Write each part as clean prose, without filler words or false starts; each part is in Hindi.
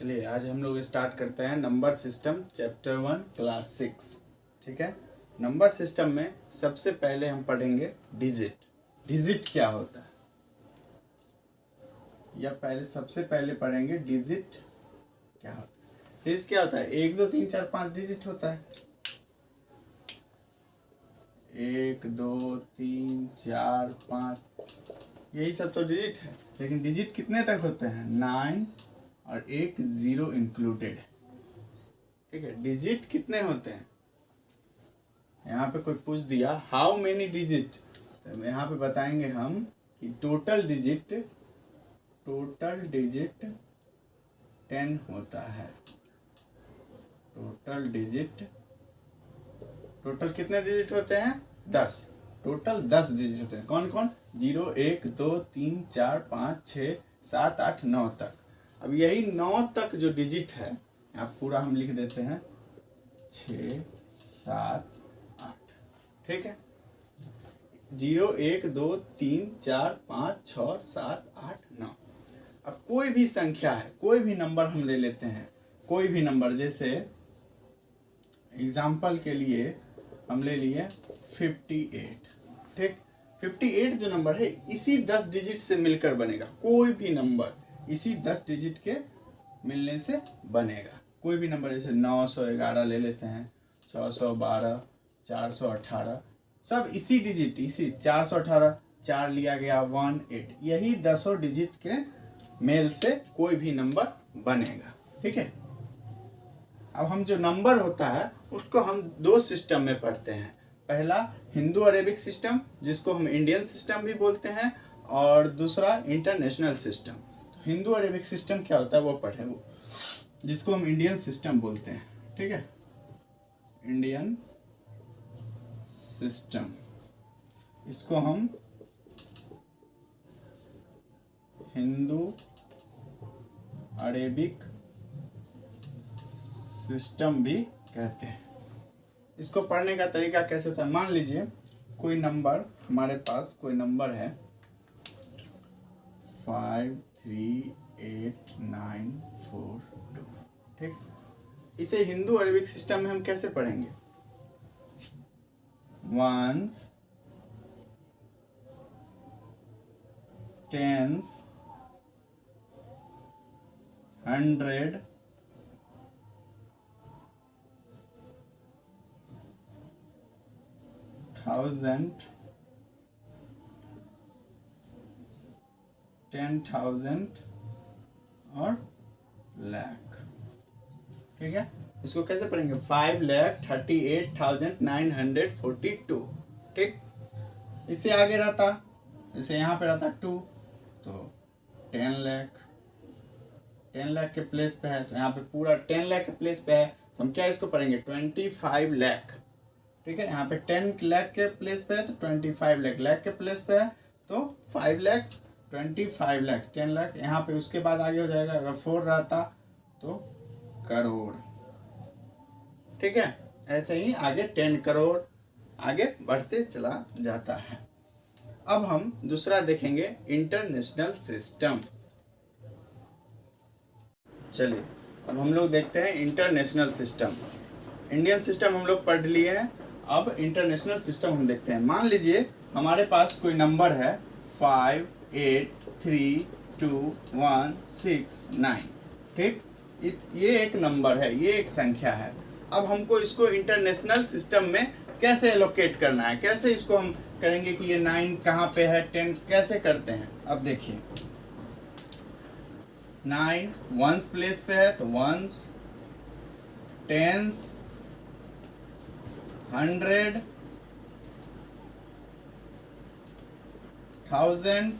चलिए आज हम लोग स्टार्ट करते हैं नंबर सिस्टम चैप्टर 1 क्लास 6। ठीक है, नंबर सिस्टम में सबसे पहले हम पढ़ेंगे डिजिट। डिजिट क्या होता है या सबसे पहले पढ़ेंगे डिजिट क्या होता है। डिजिट क्या होता है? 1 2 3 4 5 डिजिट होता है। 1 2 3 4 5 यही सब तो डिजिट है। लेकिन डिजिट कितने तक होते हैं? 9 और एक 0 इंक्लूडेड है। ठीक है, डिजिट कितने होते हैं? यहाँ पे कोई पूछ दिया हाउ मेनी डिजिट, तो यहाँ पे बताएंगे हम कि टोटल डिजिट 10 होता है। टोटल कितने डिजिट होते हैं? 10। टोटल 10 डिजिट होते हैं। कौन कौन? 0 1 2 3 4 5 6 7 8 9 तक। अब यही 9 तक जो डिजिट है, आप पूरा हम लिख देते हैं 6 7 8। ठीक है, 0 1 2 3 4 5 6 7 8 9। अब कोई भी संख्या है, कोई भी नंबर हम ले लेते हैं, कोई भी नंबर, जैसे एग्जाम्पल के लिए हम ले लिए 58। ठीक, 58 जो नंबर है इसी 10 डिजिट से मिलकर बनेगा। कोई भी नंबर इसी 10 डिजिट के मिलने से बनेगा। कोई भी नंबर, जैसे 911 ले लेते हैं, 612 418, सब इसी डिजिट, इसी 418 4 लिया गया 18, यही 10 डिजिट के मेल से कोई भी नंबर बनेगा। ठीक है, अब हम जो नंबर होता है उसको हम 2 सिस्टम में पढ़ते हैं। पहला हिंदू अरेबिक सिस्टम, जिसको हम इंडियन सिस्टम भी बोलते हैं, और दूसरा international system. Hindu Arabic system क्या होता है वो पढ़े, वो जिसको हम इंडियन सिस्टम बोलते हैं। ठीक है, इंडियन सिस्टम, इसको हम हिंदू अरेबिक सिस्टम भी कहते हैं। इसको पढ़ने का तरीका कैसे होता है? मान लीजिए कोई नंबर, हमारे पास कोई नंबर है 5 3 8 9 4 2। ठीक, इसे हिंदू अरेबिक सिस्टम में हम कैसे पढ़ेंगे? 1s 10s 100 1000 10,000 और लाख। ठीक है, इसको कैसे पढ़ेंगे? 5,38,942। ठीक, इससे आगे रहता, जैसे यहाँ पे रहता 2, तो 10 लाख। 10 लाख के प्लेस पे है, तो यहाँ पे पूरा 10 लाख के प्लेस पे है, तो हम क्या इसको पढ़ेंगे? 25 लाख। ठीक है, यहाँ पे 10 लाख के प्लेस पे है तो 25 लाख, लाख के प्लेस पे है तो 5 लाख 25 लाख 10 लाख। यहाँ पे उसके बाद आगे हो जाएगा, अगर 4 रहता तो करोड़। ठीक है, ऐसे ही आगे 10 करोड़ आगे बढ़ते चला जाता है। अब हम दूसरा देखेंगे इंटरनेशनल सिस्टम। चलिए अब हम लोग देखते हैं इंटरनेशनल सिस्टम। इंडियन सिस्टम हम लोग पढ़ लिए हैं, अब इंटरनेशनल सिस्टम हम देखते हैं। मान लीजिए हमारे पास कोई नंबर है 5 8 3 2 1 6 9। ठीक, ये एक नंबर है, ये एक संख्या है। अब हमको इसको इंटरनेशनल सिस्टम में कैसे एलोकेट करना है, कैसे इसको हम करेंगे कि ये 9 कहाँ पे है, 10 कैसे करते हैं? अब देखिए 9 1s प्लेस पे है तो 1s, 10s, 100, 1000,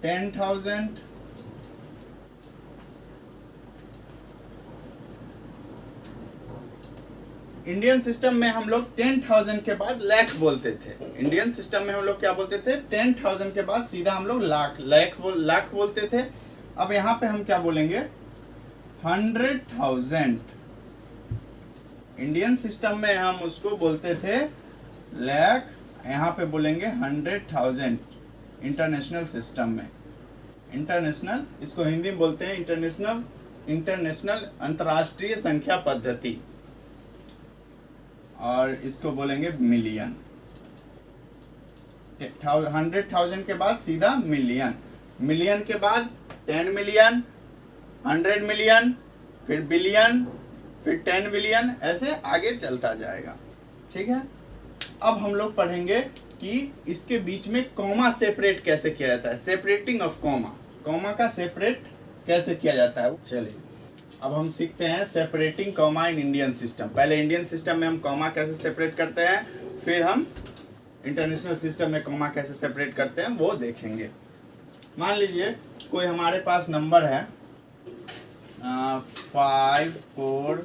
10,000, इंडियन सिस्टम में हम लोग 10,000 के बाद लाख बोलते थे। इंडियन सिस्टम में हम लोग क्या बोलते थे? 10,000 के बाद सीधा हम लोग लाख बोलते थे। अब यहाँ पे हम क्या बोलेंगे? 100,000। इंडियन सिस्टम में हम उसको बोलते थे लाख, यहाँ पे बोलेंगे 100,000 इंटरनेशनल सिस्टम में। इंटरनेशनल, इसको हिंदी में बोलते हैं इंटरनेशनल अंतर्राष्ट्रीय संख्या पद्धति, और इसको बोलेंगे मिलियन। 100,000 के बाद सीधा मिलियन, मिलियन के बाद 10 मिलियन, 100 मिलियन, फिर बिलियन, फिर 10 बिलियन, ऐसे आगे चलता जाएगा। ठीक है, अब हम लोग पढ़ेंगे कि इसके बीच में कॉमा सेपरेट कैसे किया जाता है, सेपरेटिंग ऑफ कॉमा, कॉमा का सेपरेट कैसे किया जाता है। चलिए अब हम सीखते हैं separating comma in Indian system. पहले इंडियन सिस्टम में हम कॉमा कैसे सेपरेट करते हैं, फिर हम इंटरनेशनल सिस्टम में कॉमा कैसे सेपरेट करते हैं वो देखेंगे। मान लीजिए कोई हमारे पास नंबर है 5 4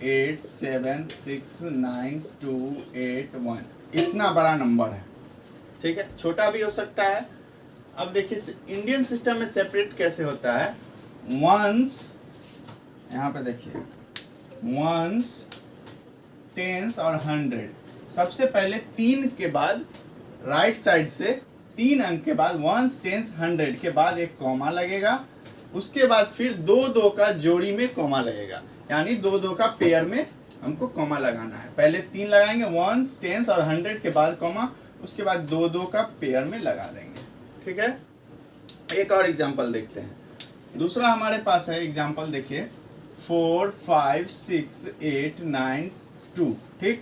8 7 6 9 2 8 1, इतना बड़ा नंबर है। ठीक है, छोटा भी हो सकता है। अब देखिए इंडियन सिस्टम में सेपरेट कैसे होता है। वंस, यहाँ पे देखिए वंस, टेंस और 100, सबसे पहले 3 के बाद राइट साइड से 3 अंक के बाद वंस, टेंस, 100 के बाद एक कॉमा लगेगा, उसके बाद फिर 2-2 का जोड़ी में कॉमा लगेगा, यानी 2-2 का पेयर में हमको कॉमा लगाना है। पहले 3 लगाएंगे, वंस, टेंस और 100 के बाद कॉमा, उसके बाद 2-2 का पेयर में लगा देंगे। ठीक है, एक और एग्जांपल देखते हैं। दूसरा हमारे पास है एग्जांपल, देखिए 4 5 6 8 9 2। ठीक,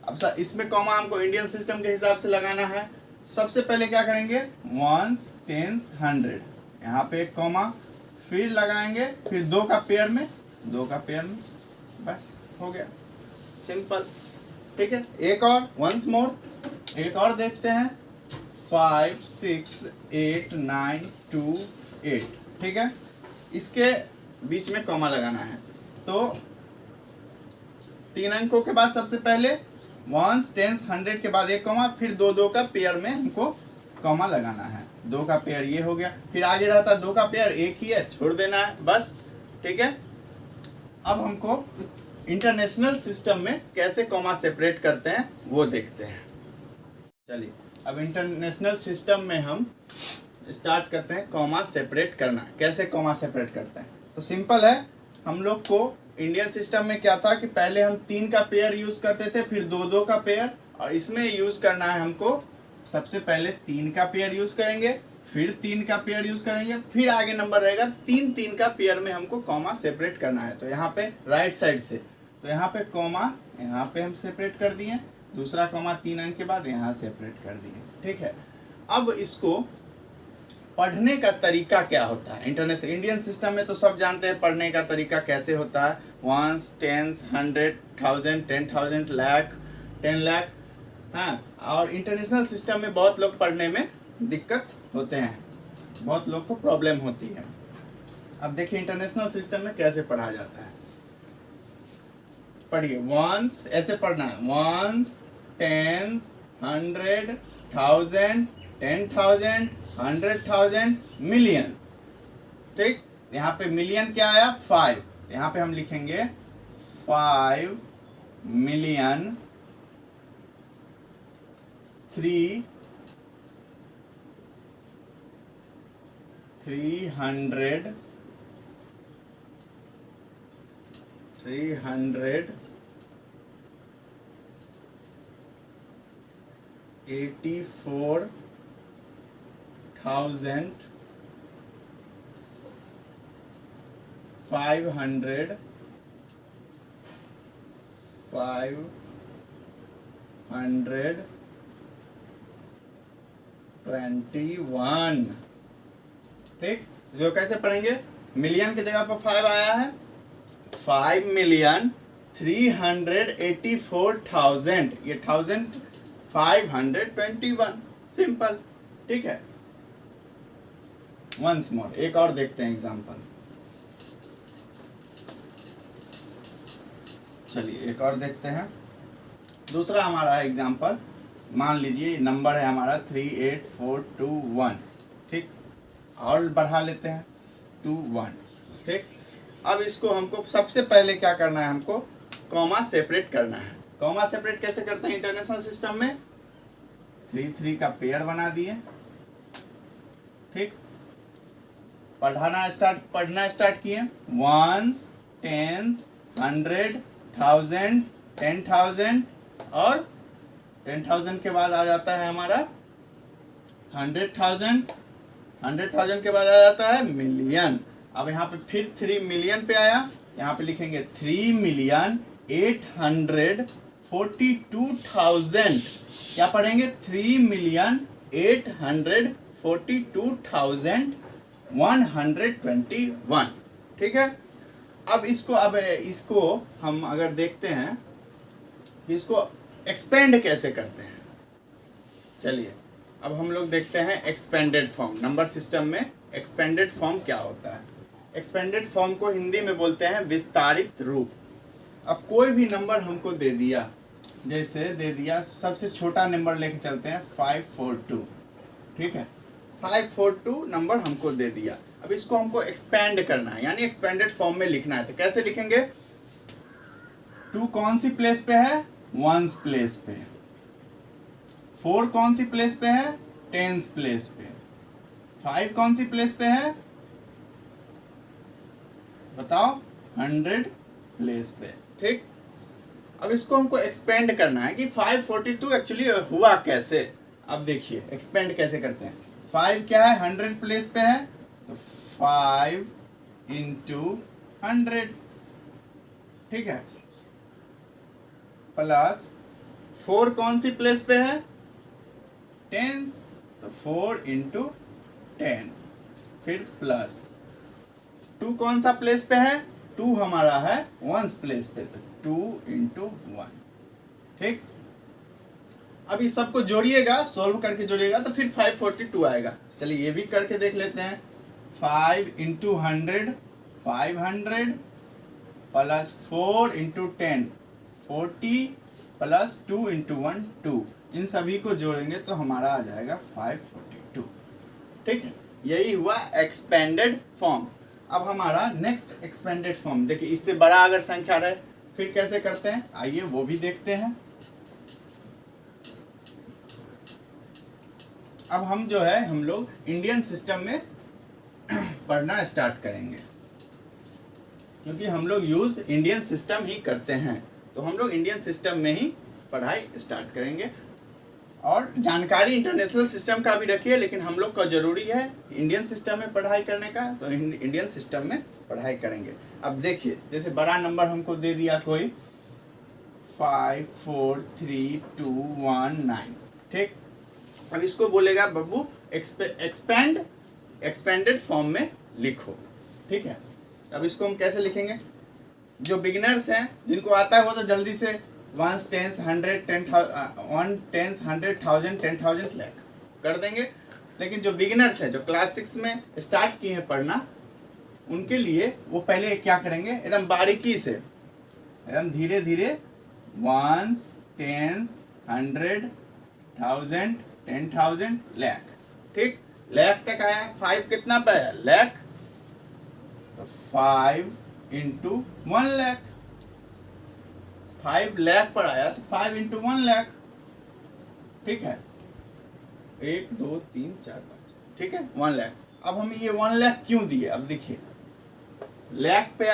अब इसमें कॉमा हमको इंडियन सिस्टम के हिसाब से लगाना है। सबसे पहले क्या करेंगे, वंस, टेंस, 100, यहाँ पे एक कॉमा, फिर लगाएंगे, फिर 2 का पेयर में, 2 का पेयर में, बस हो गया, सिंपल। ठीक है, एक और वंस मोर, एक और देखते हैं 5 6 8 9 2 8। ठीक है, इसके बीच में कॉमा लगाना है, तो 3 अंकों के बाद सबसे पहले वंस, टेंस, 100 के बाद एक कॉमा, फिर 2-2 का पेयर में हमको कॉमा लगाना है। 2 का पेयर ये हो गया, फिर आगे रहता 2 का पेयर, एक ही है, छोड़ देना है बस। ठीक है, अब हमको इंटरनेशनल सिस्टम में कैसे कॉमा सेपरेट करते हैं वो देखते हैं। चलिए अब इंटरनेशनल सिस्टम में हम स्टार्ट करते हैं कॉमा सेपरेट करना। कैसे कॉमा सेपरेट करते हैं, तो सिंपल है। हम लोग को इंडियन सिस्टम में क्या था कि पहले हम 3 का पेयर यूज करते थे, फिर 2-2 का पेयर, और इसमें यूज करना है हमको सबसे पहले 3 का पेयर यूज करेंगे, फिर 3 का पेयर यूज करेंगे, फिर आगे नंबर रहेगा 3-3 का पेयर में हमको कॉमा सेपरेट करना है। तो यहाँ पे राइट साइड से, तो यहाँ पे कॉमा, यहाँ पे हम सेपरेट कर दिए, दूसरा कॉमा 3 अंक के बाद यहाँ सेपरेट कर दिए। ठीक है, अब इसको पढ़ने का तरीका क्या होता है। इंटरनेशनल इंडियन सिस्टम में तो सब जानते हैं पढ़ने का तरीका कैसे होता है, वंस, टेंस, 100, 1000, 10,000, लाख, 10 लाख। हाँ, और इंटरनेशनल सिस्टम में बहुत लोग पढ़ने में दिक्कत होते हैं, बहुत लोग को प्रॉब्लम होती है। अब देखिए इंटरनेशनल सिस्टम में कैसे पढ़ा जाता है, पढ़िए। वंस ऐसे पढ़ना है, वंस, टेंस, 100, 1000, 10,000, 100,000, मिलियन। ठीक, यहाँ पे मिलियन क्या आया, 5, यहाँ पे हम लिखेंगे 5 मिलियन 300 84,500 521। ठीक, जो कैसे पढ़ेंगे, मिलियन की जगह पर 5 आया है, 5,384,000, ये 1,521, सिंपल। ठीक है, वंस मोर, एक और देखते हैं एग्जांपल। चलिए एक और देखते हैं। दूसरा हमारा एग्जांपल, मान लीजिए नंबर है हमारा 38421। ठीक, और बढ़ा लेते हैं 21। ठीक, अब इसको हमको सबसे पहले क्या करना है, हमको कॉमा सेपरेट करना है। कॉमा सेपरेट कैसे करते हैं इंटरनेशनल सिस्टम में, 3 3 का पेयर बना दिए। ठीक, पढ़ना स्टार्ट किए, वंस, टेंस, 100, 1000, 10,000 और 10,000 के बाद आ जाता है हमारा 100,000, 100,000 के बाद आ जाता है मिलियन। अब यहाँ पे फिर 3 मिलियन पे आया, यहाँ पे लिखेंगे 3,842,000। क्या पढ़ेंगे? 3,842,121। ठीक है। अब इसको हम अगर देखते हैं इसको एक्सपेंड कैसे करते हैं, चलिए अब हम लोग देखते हैं एक्सपेंडेड फॉर्म। नंबर सिस्टम में एक्सपेंडेड फॉर्म क्या होता है? एक्सपेंडेड फॉर्म को हिंदी में बोलते हैं विस्तारित रूप। अब कोई भी नंबर हमको दे दिया, जैसे दे दिया सबसे छोटा नंबर लेके चलते हैं 542, ठीक है, 542 नंबर हमको दे दिया। अब इसको हमको एक्सपेंड करना है, यानी एक्सपेंडेड फॉर्म में लिखना है। तो कैसे लिखेंगे? 2 कौन सी प्लेस पे है? 1s प्लेस पे। 4 कौन सी प्लेस पे है? 10s प्लेस पे। 5 कौन सी प्लेस पे है? बताओ, 100 प्लेस पे। ठीक। अब इसको हमको एक्सपेंड करना है कि 542 एक्चुअली हुआ कैसे। अब देखिए एक्सपेंड कैसे करते हैं। 5 क्या है? 100 प्लेस पे है, तो 5 × 100, ठीक है, प्लस 4 कौन सी प्लेस पे है? 10s, तो 4 × 10, फिर प्लस 2 कौन सा प्लेस पे है? 2 हमारा है 1s प्लेस पे, तो 2 × 1, ठीक। अब इस सबको जोड़िएगा, सोल्व करके जोड़िएगा तो फिर 542 आएगा। चलिए ये भी करके देख लेते हैं। 5 × 100 500 प्लस 4 × 10 40 प्लस 2 × 1 2। इन सभी को जोड़ेंगे तो हमारा आ जाएगा 542, ठीक है। यही हुआ एक्सपेंडेड फॉर्म। अब हमारा नेक्स्ट एक्सपेंडेड फॉर्म, देखिए इससे बड़ा अगर संख्या रहे फिर कैसे करते हैं, आइए वो भी देखते हैं। अब हम जो है हम लोग इंडियन सिस्टम में पढ़ना स्टार्ट करेंगे, क्योंकि हम लोग यूज इंडियन सिस्टम ही करते हैं, तो हम लोग इंडियन सिस्टम में ही पढ़ाई स्टार्ट करेंगे। और जानकारी इंटरनेशनल सिस्टम का भी रखिए, लेकिन हम लोग का जरूरी है इंडियन सिस्टम में पढ़ाई करने का, तो इंडियन सिस्टम में पढ़ाई करेंगे। अब देखिए जैसे बड़ा नंबर हमको दे दिया कोई 5 4 3 2 1 9, ठीक। अब इसको बोलेगा बब्बू एक्सपेंडेड फॉर्म में लिखो, ठीक है। अब इसको हम कैसे लिखेंगे? जो बिगिनर्स हैं जिनको आता है वो तो जल्दी से 1s 10s 100 10,000 10s 100,000 10,000 लाख कर देंगे, लेकिन जो बिगिनर्स हैं जो क्लास 6 में स्टार्ट किए हैं पढ़ना, उनके लिए वो पहले क्या करेंगे, एकदम बारीकी से, एकदम धीरे धीरे 1s 10s 100,000 10,000 लाख, ठीक। लाख तक आया। 5 कितना पे है? लाख, तो 5 × 1 लाख। 5 लाख पर आया तो 5 × 1 लाख, ठीक है। 1 2 3 4 5, ठीक है, 1 लाख। अब हम ये 1 लाख क्यों दिए? अब देखिए लाख पे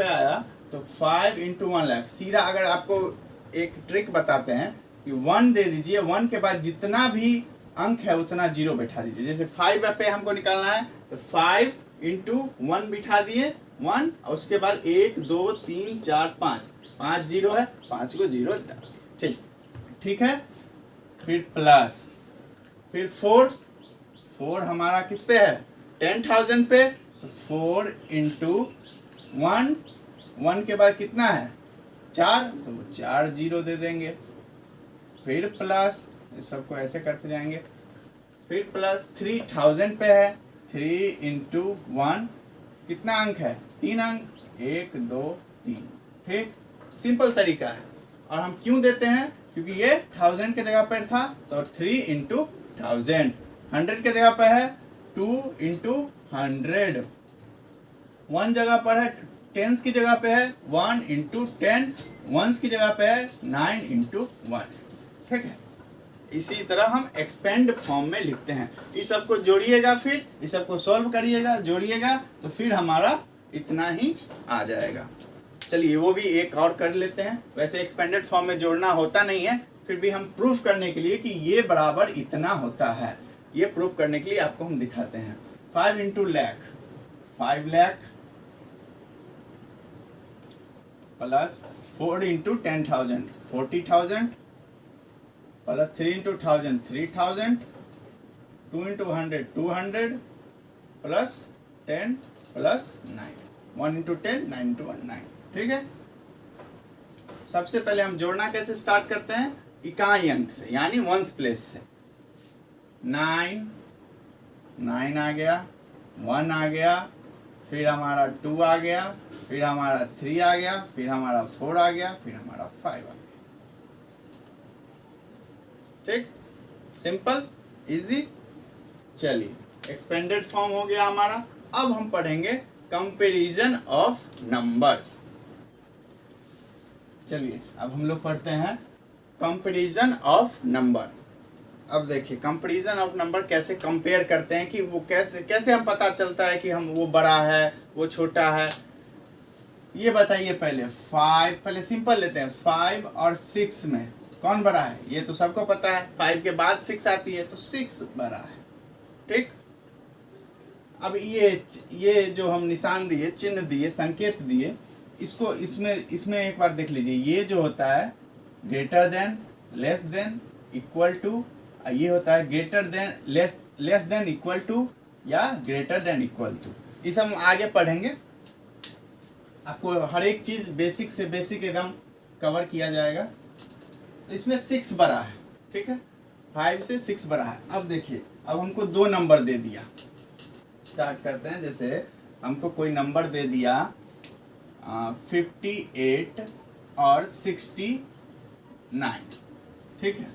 आया तो 5 × 1 लाख। सीधा अगर आपको एक ट्रिक बताते हैं कि 1 दे दीजिए, 1 के बाद जितना भी अंक है उतना 0 बैठा दीजिए। जैसे 5 पे हमको निकालना है तो 5 × 1 बिठा दिए 1, और उसके बाद 1 2 3 4 5 0 है, 5 को 0 डाल दिए, ठीक है। फिर प्लस, फिर 4 हमारा किस पे है? 10,000 पे, तो 4 × 1 के बाद कितना है? 4, तो 4 0 दे देंगे। फिर प्लस, इस सबको ऐसे करते जाएंगे। फिर प्लस 3,000 पे है, 3 × 1 कितना अंक है? 3 अंक, 1 2 3, ठीक। सिंपल तरीका है। और हम क्यों देते हैं? क्योंकि ये 1000 के जगह पर था तो 3 × 1000, 100 के जगह पर है 2 × 100, 1 जगह पर है, 10s की जगह पे है 1 × 10, 1s की जगह पे है 9 × 1, ठीक है। इसी तरह हम एक्सपेंड फॉर्म में लिखते हैं। इस सब को जोड़िएगा, फिर इस सब को सॉल्व करिएगा, जोड़िएगा, तो फिर हमारा इतना ही आ जाएगा। चलिए वो भी एक और कर लेते हैं। वैसे एक्सपेंडेड फॉर्म में जोड़ना होता नहीं है, फिर भी हम प्रूफ करने के लिए कि ये बराबर इतना होता है, ये प्रूफ करने के लिए आपको हम दिखाते हैं। 5 into lakh, 5 lakh plus 4 into 10,000, 40,000 plus 3 into 1000, 3,000, 2 into 100, 200 plus 10 plus 9, 1 into 10, 9 into 1, 9। ठीक है, सबसे पहले हम जोड़ना कैसे स्टार्ट करते हैं? इकाई अंक से, यानी वंस प्लेस से। 9 आ गया, 1 आ गया, फिर हमारा 2 आ गया, फिर हमारा 3 आ गया, फिर हमारा 4 आ गया, फिर हमारा 5 आ गया। ठीक, सिंपल, इजी। चलिए एक्सपेंडेड फॉर्म हो गया हमारा। अब हम पढ़ेंगे कंपैरिजन ऑफ नंबर्स। चलिए अब हम लोग पढ़ते हैं कंपैरिजन ऑफ नंबर। अब देखिए कंपैरिजन ऑफ नंबर कैसे कंपेयर करते हैं, कि वो कैसे हम पता चलता है कि हम वो बड़ा है वो छोटा है, ये बताइए। पहले सिंपल लेते हैं। 5 और 6 में कौन बड़ा है? ये तो सबको पता है, 5 के बाद 6 आती है तो 6 बड़ा है। ठीक, अब ये जो हम निशान दिए, चिन्ह दिए, संकेत दिए, इसको इसमें एक बार देख लीजिए। ये जो होता है greater than, less than, equal to, ये होता है greater than, less than, equal to, या ग्रेटर देन इक्वल टू। इस हम आगे पढ़ेंगे, आपको हर एक चीज बेसिक से बेसिक एकदम कवर किया जाएगा। तो इसमें 6 बड़ा है, ठीक है, 5 से 6 बड़ा है। अब देखिए, अब हमको 2 नंबर दे दिया। स्टार्ट करते हैं। जैसे हमको कोई नंबर दे दिया 58 और 69, ठीक है,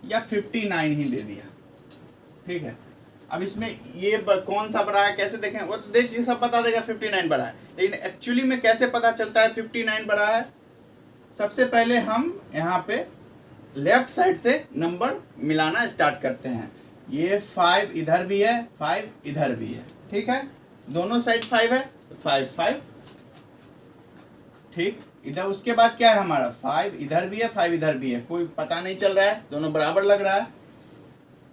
या 59 ही दे दिया। ठीक है, अब इसमें ये कौन सा बड़ा है कैसे देखें? वो तो देखिए सब बता देगा 59 बड़ा है, लेकिन एक्चुअली में कैसे पता चलता है 59 बड़ा है? सबसे पहले हम यहाँ पे लेफ्ट साइड से नंबर मिलाना स्टार्ट करते हैं। ये 5 इधर भी है, 5 इधर भी है, ठीक है, दोनों साइड 5 है, 5 5, ठीक। इधर उसके बाद क्या है हमारा? 5 इधर भी है, 5 इधर भी है, कोई पता नहीं चल रहा है, दोनों बराबर लग रहा है।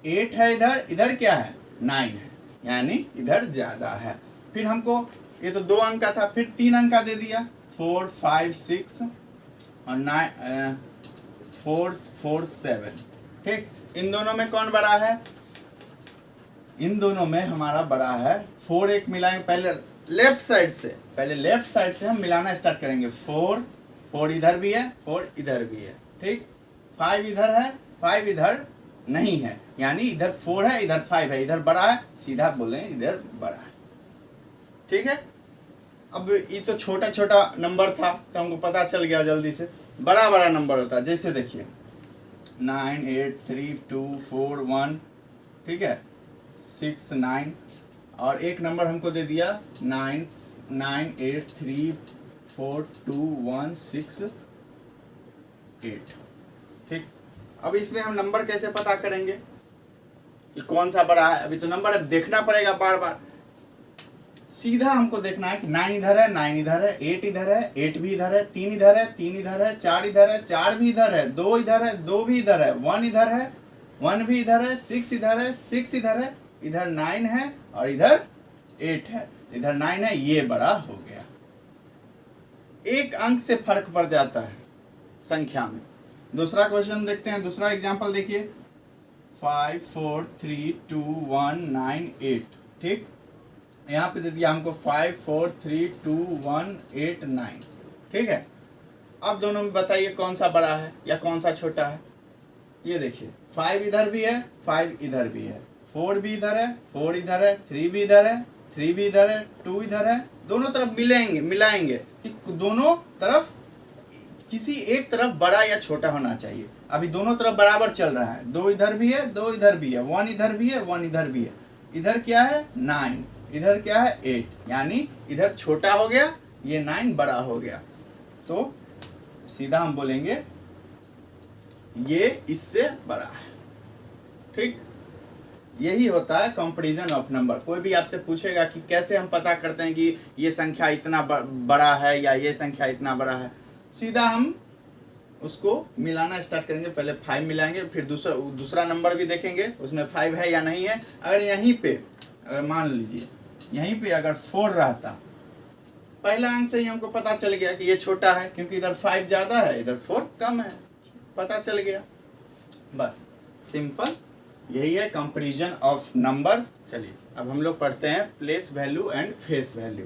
8 है इधर, इधर क्या है? 9 है, यानी इधर ज्यादा है। फिर हमको ये तो 2 अंक का था, फिर 3 अंक का दे दिया, 4 5 6 और 9 4 4 7, ठीक। इन दोनों में कौन बड़ा है? इन दोनों में हमारा बड़ा है 4। एक मिलाएंगे पहले लेफ्ट साइड से, हम मिलाना स्टार्ट करेंगे। 4 इधर भी है, 4 इधर भी है, ठीक। 5 इधर है, 5 इधर नहीं है, यानी इधर 4 है, इधर 5 है, इधर बड़ा है, सीधा बोले इधर बड़ा है, ठीक है। अब ये तो छोटा छोटा नंबर था तो हमको पता चल गया जल्दी से। बड़ा बड़ा नंबर होता है, जैसे देखिए 9 8 3 2 4 1, ठीक है, 6 9, और एक नंबर हमको दे दिया 9 9 8 3 4 2 1 6 8, ठीक। अब इसमें हम नंबर कैसे पता करेंगे कि कौन सा बड़ा है? अभी तो नंबर देखना पड़ेगा बार बार। सीधा हमको देखना है कि 9 इधर है, 9 इधर है, 8 इधर है, 8 भी इधर है, 3 इधर है, 3 इधर है, 4 इधर है, 4 भी इधर है, 2 इधर है, 2 भी इधर है, 1 इधर है, 1 भी इधर है, 6 इधर है, 6 इधर है, इधर 9 है और इधर 8 है, इधर 9 है, ये बड़ा हो गया। एक अंक से फर्क पड़ जाता है संख्या में। दूसरा क्वेश्चन देखते हैं, दूसरा एग्जांपल देखिए। 5 4 3 2 1 9 8, ठीक। यहाँ पे दे दिया हमको 5 4 3 2 1 8 9, ठीक है। अब दोनों में बताइए कौन सा बड़ा है या कौन सा छोटा है? ये देखिए 5 इधर भी है, 5 इधर भी है, 4 भी इधर है, 4 इधर है, 3 भी इधर है, 3 भी इधर है, 2 इधर है। दोनों तरफ मिलाएंगे कि दोनों तरफ किसी एक तरफ बड़ा या छोटा होना चाहिए। अभी दोनों तरफ बराबर चल रहा है, 2 इधर भी है, 2 इधर भी है, 1 इधर भी है, 1 इधर भी है। इधर क्या है? 9, इधर क्या है? 8, यानी इधर छोटा हो गया, ये 9 बड़ा हो गया। तो सीधा हम बोलेंगे ये इससे बड़ा है, ठीक, यही होता है कंपैरिजन ऑफ नंबर। कोई भी आपसे पूछेगा कि कैसे हम पता करते हैं कि ये संख्या इतना बड़ा है या ये संख्या इतना बड़ा है, सीधा हम उसको मिलाना स्टार्ट करेंगे। पहले 5 मिलाएंगे, फिर दूसरा नंबर भी देखेंगे उसमें 5 है या नहीं है। अगर यहीं पे, अगर मान लीजिए यहीं पे अगर 4 रहता, पहला अंक से ही हमको पता चल गया कि ये छोटा है, क्योंकि इधर 5 ज़्यादा है, इधर 4 कम है, पता चल गया। बस सिंपल यही है कंपैरिजन ऑफ नंबर। चलिए अब हम लोग पढ़ते हैं place value and face value.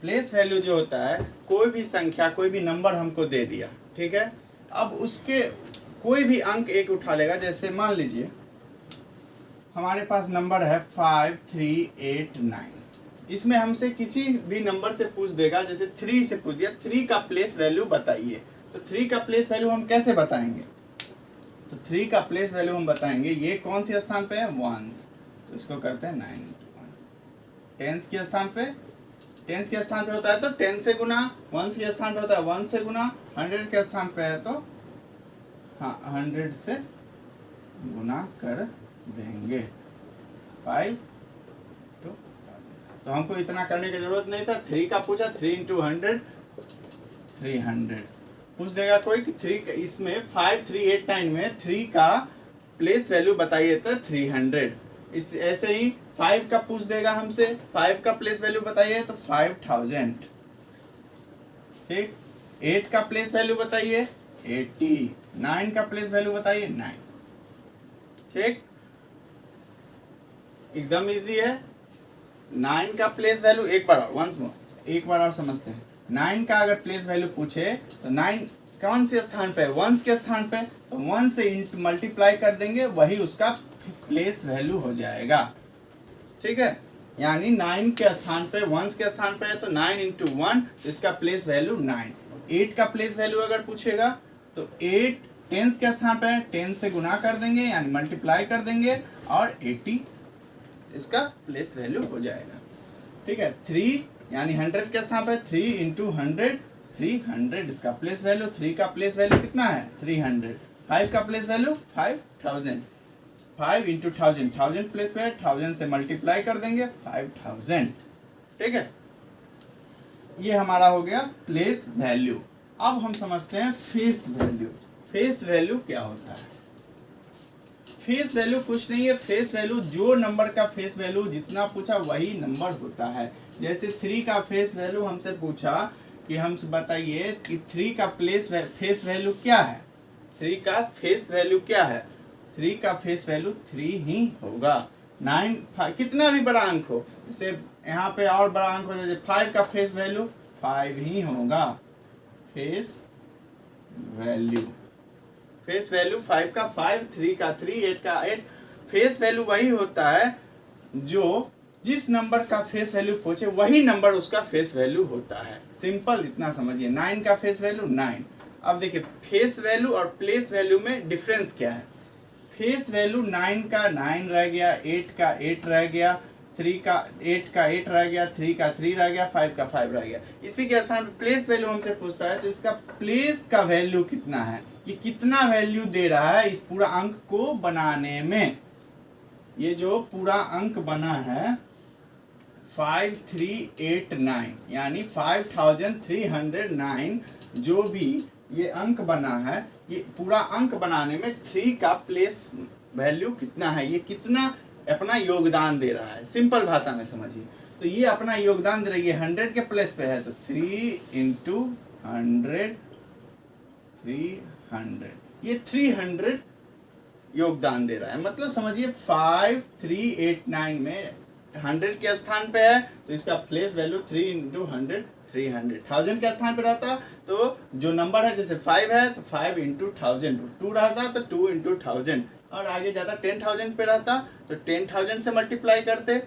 Place value जो होता है, कोई भी संख्या, कोई भी नंबर हमको दे दिया, ठीक है, अब उसके कोई भी अंक एक उठा लेगा। जैसे मान लीजिए हमारे पास नंबर है 5, 3, 8, 9, इसमें हमसे किसी भी नंबर से पूछ देगा, जैसे 3 से पूछ दिया, 3 का प्लेस वैल्यू बताइए। तो 3 का प्लेस वैल्यू हम कैसे बताएंगे? तो 3 का प्लेस वैल्यू हम बताएंगे, ये कौन सी स्थान पे है? 1, तो इसको करते हैं 9 × 1। टेंस के स्थान पे, टेंस के स्थान पे होता है तो 10 से गुना, 1 के स्थान पे होता है 1 से गुना, 100 के स्थान पे है तो हाँ 100 से गुना कर देंगे। 5 तो हमको इतना करने की जरूरत नहीं था। 3 का पूछा, 3 × 100 300। पूछ देगा कोई कि 3 इसमें 5, 3, 8, 9 में 3 का प्लेस वैल्यू बताइए तो 300। इस ऐसे ही 5 का पूछ देगा हमसे, 5 का प्लेस वैल्यू बताइए तो 5000। ठीक, 8 का प्लेस वैल्यू बताइए 80, 9 का प्लेस वैल्यू बताइए 9। ठीक, एकदम इजी है। 9 का प्लेस वैल्यू एक बार और समझते हैं। 9 का अगर प्लेस वैल्यू पूछे तो 9 कौन से स्थान पे है? 1 के स्थान पे, तो 1 से मल्टीप्लाई कर देंगे, वही उसका प्लेस वैल्यू हो जाएगा। ठीक है, यानी 9 के स्थान पे 1 के स्थान पे है तो 9 × 1, तो इसका प्लेस वैल्यू 9। 8 का प्लेस वैल्यू अगर पूछेगा तो 8 10 के स्थान पे है, 10 से गुना कर देंगे यानी मल्टीप्लाई कर देंगे और 80 इसका प्लेस वैल्यू हो जाएगा। ठीक है, 3 यानी 100 के स्थान पे 3 × 100 300 इसका प्लेस वैल्यू। 3 का प्लेस वैल्यू कितना है? 300। 5 का प्लेस वैल्यू 5000। 5 × 1000, 1000 प्लेस पे है, 1000 से मल्टीप्लाई कर देंगे 5000। ठीक है, ये हमारा हो गया प्लेस वैल्यू। अब हम समझते हैं फेस वैल्यू। फेस वैल्यू क्या होता है? फेस वैल्यू कुछ नहीं है, फेस वैल्यू जो नंबर का फेस वैल्यू जितना पूछा वही नंबर होता है। जैसे 3 का फेस वैल्यू हमसे पूछा कि हमसे बताइए कि 3 का फेस वैल्यू क्या है? 3 का फेस वैल्यू क्या है? 3 का फेस वैल्यू 3 ही होगा। 9 कितना भी बड़ा अंक हो, जैसे यहाँ पे और बड़ा अंक हो जाए 5 का फेस वैल्यू 5 ही होगा। फेस वैल्यू, फेस वैल्यू 5 का 5, 3 का 3, 8 का 8। फेस वैल्यू वही होता है जो जिस नंबर का फेस वैल्यू पूछे वही नंबर उसका फेस वैल्यू होता है। सिंपल इतना समझिए। 9 का फेस वैल्यू 9। अब देखिए फेस वैल्यू और प्लेस वैल्यू में डिफरेंस क्या है? फेस वैल्यू 9 का 9 रह गया, 8 का 8 रह गया, 3 का 8 का 8 रह गया, 3 का 3 रह गया, 5 का 5 रह गया। इसी के स्थान पर प्लेस वैल्यू हमसे पूछता है तो इसका प्लेस का वैल्यू कितना है, ये कितना वैल्यू दे रहा है इस पूरा अंक को बनाने में। ये जो पूरा अंक बना है 5389 यानी 5309, जो भी ये अंक बना है, ये पूरा अंक बनाने में 3 का प्लेस वैल्यू कितना है, ये कितना अपना योगदान दे रहा है। सिंपल भाषा में समझिए तो ये अपना योगदान दे रही है। 100 के प्लेस पे है तो 3 × 100 300, ये 300 योगदान दे रहा है। मतलब समझिए 5389 में 100 के स्थान पे है तो इसका प्लेस वैल्यू 3 × 100 300। 1000 के स्थान पे रहता तो जो नंबर है जैसे 5 है तो 5 × 1000, 2 रहता तो 2 × 1000, और आगे ज़्यादा 10,000 पे रहता तो 10,000 से मल्टीप्लाई करते,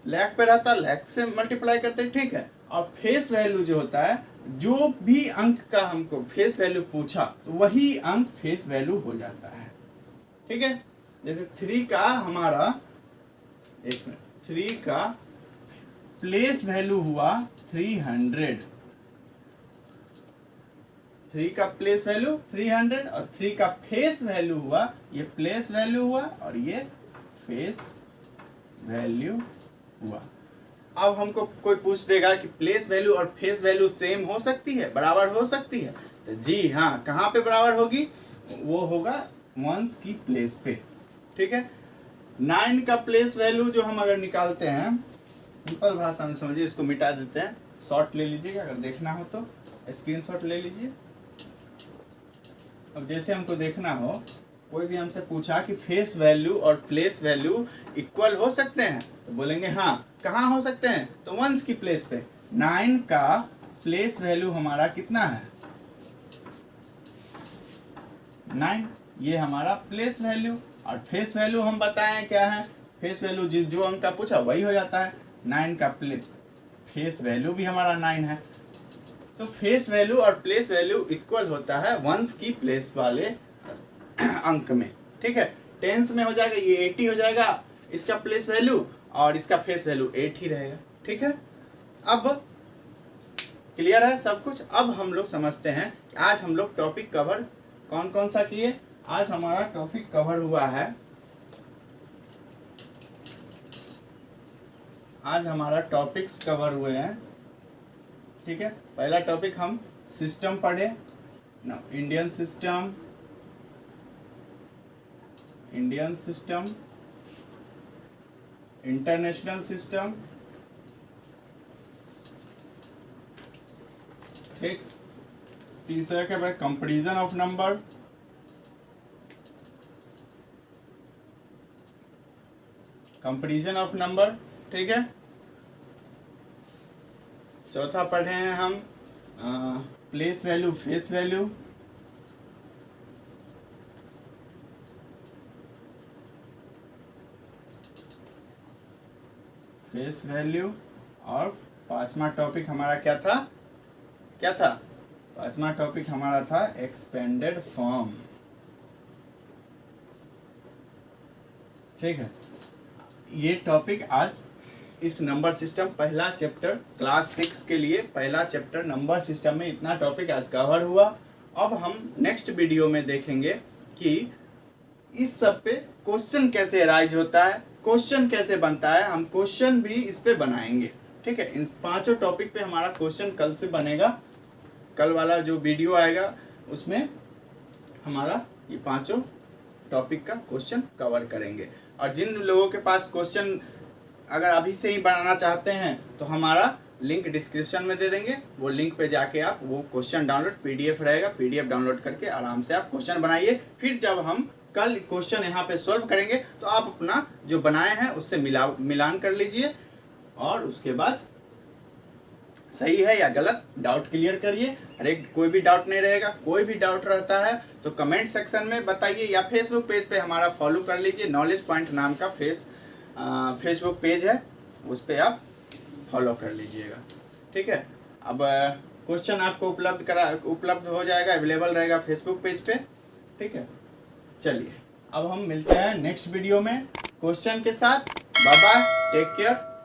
लाख पे रहता लाख से मल्टीप्लाई करते। ठीक है, और फेस वैल्यू जो होता है, जो भी अंक का हमको फेस वैल्यू पूछा तो वही अंक फेस वैल्यू हो जाता है। ठीक है, जैसे 3 का हमारा 3 का प्लेस वैल्यू हुआ 300। 3 का प्लेस वैल्यू 300 और 3 का फेस वैल्यू हुआ, ये प्लेस वैल्यू हुआ और ये फेस वैल्यू हुआ। अब हमको कोई पूछ देगा कि प्लेस वैल्यू और फेस वैल्यू सेम हो सकती है, बराबर हो सकती है, तो जी हाँ, कहाँ पे बराबर होगी, वो होगा वंस की प्लेस पे। ठीक है, 9 का प्लेस वैल्यू जो हम अगर निकालते हैं, सिंपल भाषा में समझिए, इसको मिटा देते हैं, शॉर्ट ले लीजिएगा, अगर देखना हो तो स्क्रीनशॉट ले लीजिए। अब जैसे हमको देखना हो, कोई भी हमसे पूछा कि फेस वैल्यू और प्लेस वैल्यू इक्वल हो सकते हैं, तो बोलेंगे हाँ। कहाँ हो सकते हैं, तो वंस की प्लेस पे। 9 का प्लेस वैल्यू हमारा कितना है, 9, ये हमारा प्लेस वैल्यू, और फेस वैल्यू हम बताएं क्या है, फेस वैल्यू जो अंक का पूछा वही हो जाता है। 9 का फेस वैल्यू भी हमारा 9 है, तो फेस वैल्यू और प्लेस वैल्यू इक्वल होता है वंस की प्लेस वाले अंक में। ठीक है, टेंस में हो जाएगा, ये 80 हो जाएगा इसका प्लेस वैल्यू, और इसका फेस वैल्यू 8 ही रहेगा। ठीक है, अब क्लियर है सब कुछ। अब हम लोग समझते हैं कि आज हम लोग टॉपिक कवर कौन कौन सा किए। आज हमारा टॉपिक कवर हुआ है, आज हमारा टॉपिक्स कवर हुए हैं। ठीक है, पहला टॉपिक हम सिस्टम पढ़े ना, इंडियन सिस्टम, इंटरनेशनल सिस्टम। ठीक, तीसरा क्या है, कंपैरिजन ऑफ नंबर, ठीक है। चौथा पढ़े हैं हम place value, face value. Face value, और पांचवा टॉपिक हमारा क्या था, पांचवा टॉपिक हमारा था एक्सपेंडेड फॉर्म। ठीक है, ये टॉपिक आज इस नंबर सिस्टम पहला चैप्टर क्लास 6 के लिए पहला चैप्टर नंबर सिस्टम में इतना टॉपिक आज कवर हुआ। अब हम नेक्स्ट वीडियो में देखेंगे कि इस सब पे क्वेश्चन कैसे राइज होता है, क्वेश्चन कैसे बनता है, हम क्वेश्चन भी इस पे बनाएंगे। ठीक है, इन पांचों टॉपिक पे हमारा क्वेश्चन कल से बनेगा, कल वाला जो वीडियो आएगा उसमें हमारा ये पांचों टॉपिक का क्वेश्चन कवर करेंगे। और जिन लोगों के पास क्वेश्चन अगर अभी से ही बनाना चाहते हैं तो हमारा लिंक डिस्क्रिप्शन में दे देंगे, वो लिंक पे जाके आप वो क्वेश्चन डाउनलोड, पीडीएफ रहेगा, पीडीएफ डाउनलोड करके आराम से आप क्वेश्चन बनाइए। फिर जब हम कल क्वेश्चन यहाँ पे सॉल्व करेंगे तो आप अपना जो बनाए हैं उससे मिलान कर लीजिए, और उसके बाद सही है या गलत डाउट क्लियर करिए। अरे कोई भी डाउट नहीं रहेगा, कोई भी डाउट रहता है तो कमेंट सेक्शन में बताइए, या फेसबुक पेज पे हमारा फॉलो कर लीजिए, नॉलेज पॉइंट नाम का फेसबुक पेज है, उस पर आप फॉलो कर लीजिएगा। ठीक है, अब क्वेश्चन आपको उपलब्ध हो जाएगा, अवेलेबल रहेगा फेसबुक पेज पे। ठीक है, चलिए अब हम मिलते हैं नेक्स्ट वीडियो में क्वेश्चन के साथ। Bye bye, take care.